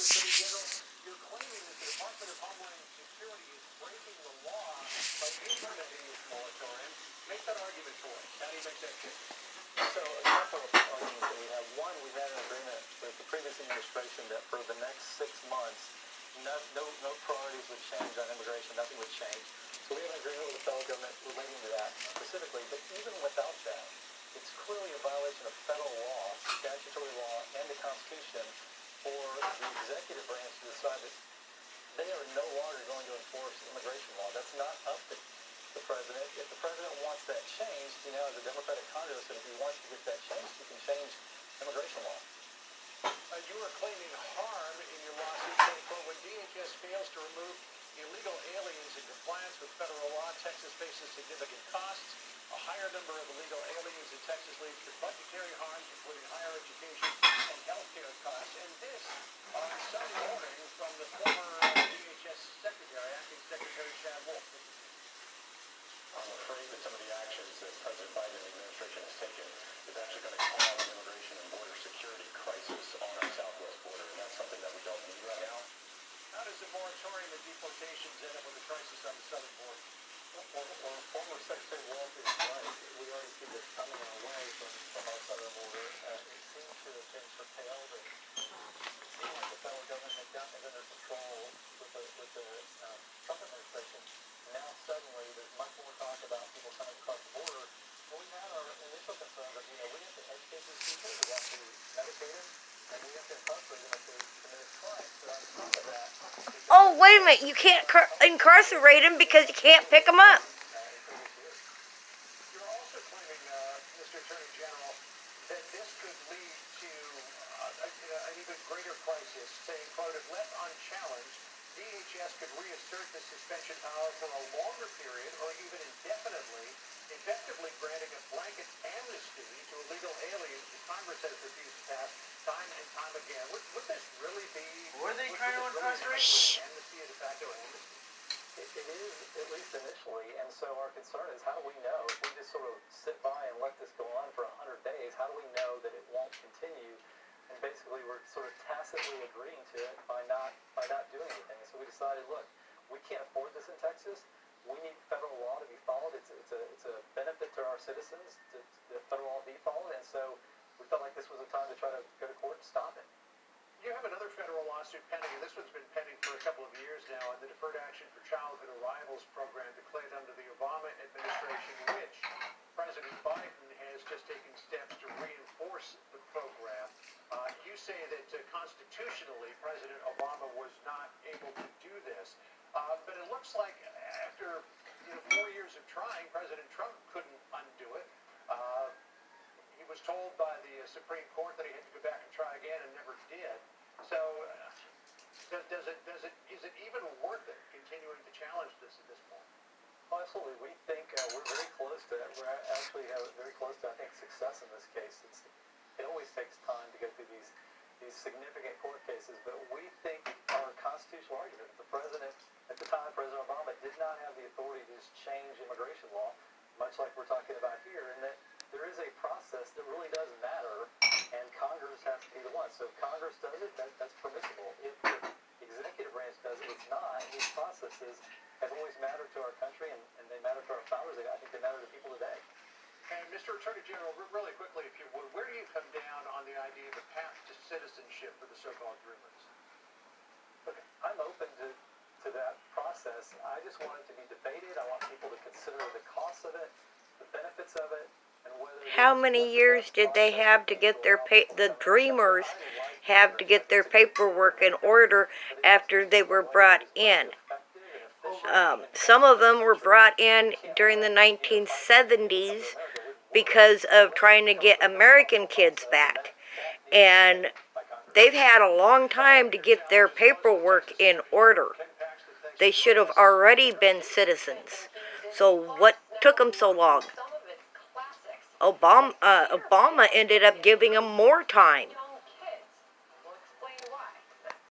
Attorney General, you're claiming that the Department of Homeland Security is breaking the law by implementing this moratorium. Make that argument for us. How do you make that case? So a couple of arguments that we have. One, we had an agreement with the previous administration that for the next 6 months, no priorities would change on immigration, nothing would change. So we have an agreement with the federal government relating to that specifically. But even without that, it's clearly a violation of federal law, statutory law, and the Constitution for the executive branch to decide that they are no longer going to enforce immigration law. That's not up to the president. If the president wants that changed, as a Democratic Congress, and if he wants to get that changed, he can change immigration law. You are claiming harm in your lawsuit saying, quote, when DHS fails to remove illegal aliens in compliance with federal law, Texas faces significant costs. A higher number of illegal aliens in Texas leads to budgetary harms, including higher education and health care costs. And this on Sunday morning from the former DHS Secretary, Acting Secretary Chad Wolf. I'm afraid that some of the actions that President Biden and the administration has taken is actually going to cause an immigration and border security crisis on our southwest border, and that's something that we don't need right now. How does the moratorium and deportations end up with a crisis on the southern border? Well, former Secretary Wolf is right. We already see this coming our way from our southern border. It seems to have been curtailed, and it seemed like the federal government had gotten it under control with the Trump administration. Now suddenly there's much more talk about people coming across the border. Well, we had our initial concerns of, we have to educate these people, we have to medicate them, and we have to incarcerate them if they commit crimes. But on top of that, Oh, wait a minute. You can't incarcerate them because you can't pick them up. You're also claiming, Mr. Attorney General, that this could lead to an even greater crisis, saying, quote, if left unchallenged, DHS could reassert the suspension power for a longer period or even indefinitely, effectively granting a blanket amnesty to illegal aliens that Congress has refused to pass time and time again. Would this really be... Were they trying to incarcerate? Amnesty, a de facto amnesty? it is, at least initially, and so our concern is how do we know, if we just sort of sit by and let this go on for 100 days, how do we know that it won't continue? And basically we're sort of tacitly agreeing to it by not doing anything. So we decided, look, we can't afford this in Texas. We need federal law to be followed. It's a benefit to our citizens to federal law be followed, and so we felt like this was a time to try to go to court and stop it. You have another federal lawsuit pending, and this one's been pending for a couple of years now, in the Deferred Action for Childhood Arrivals program declared under the Obama administration, which President Biden has just taken steps to reinforce the program. You say that constitutionally President Obama was not able to do this, but it looks like after 4 years of trying, President Trump couldn't undo it. He was told by the Supreme Court that he had to go back and try again and never did. So is it even worth it continuing to challenge this at this point? Oh, absolutely. We think we're very close to it. We're actually very close to, I think, success in this case. It always takes time to go through these significant court cases, but we think our constitutional argument, the president, at the time, President Obama, did not have the authority to just change immigration law, much like we're talking about here, and that there is a process that really does matter, and Congress has to be the one. So if Congress does it, that's permissible. If the executive branch does it, it's not. These processes have always mattered to our country, and they matter to our founders. I think they matter to people today. And Mr. Attorney General, really quickly, if you would, where do you come down on the idea of a path to citizenship for the so-called dreamers? Look, I'm open to that process. I just want it to be debated. I want people to consider the costs of it, the benefits of it, and whether... How many years did they have to get their the dreamers have to get their paperwork in order after they were brought in? Some of them were brought in during the 1970s because of trying to get American kids back. And they've had a long time to get their paperwork in order. They should have already been citizens. So what took them so long? Obama ended up giving them more time.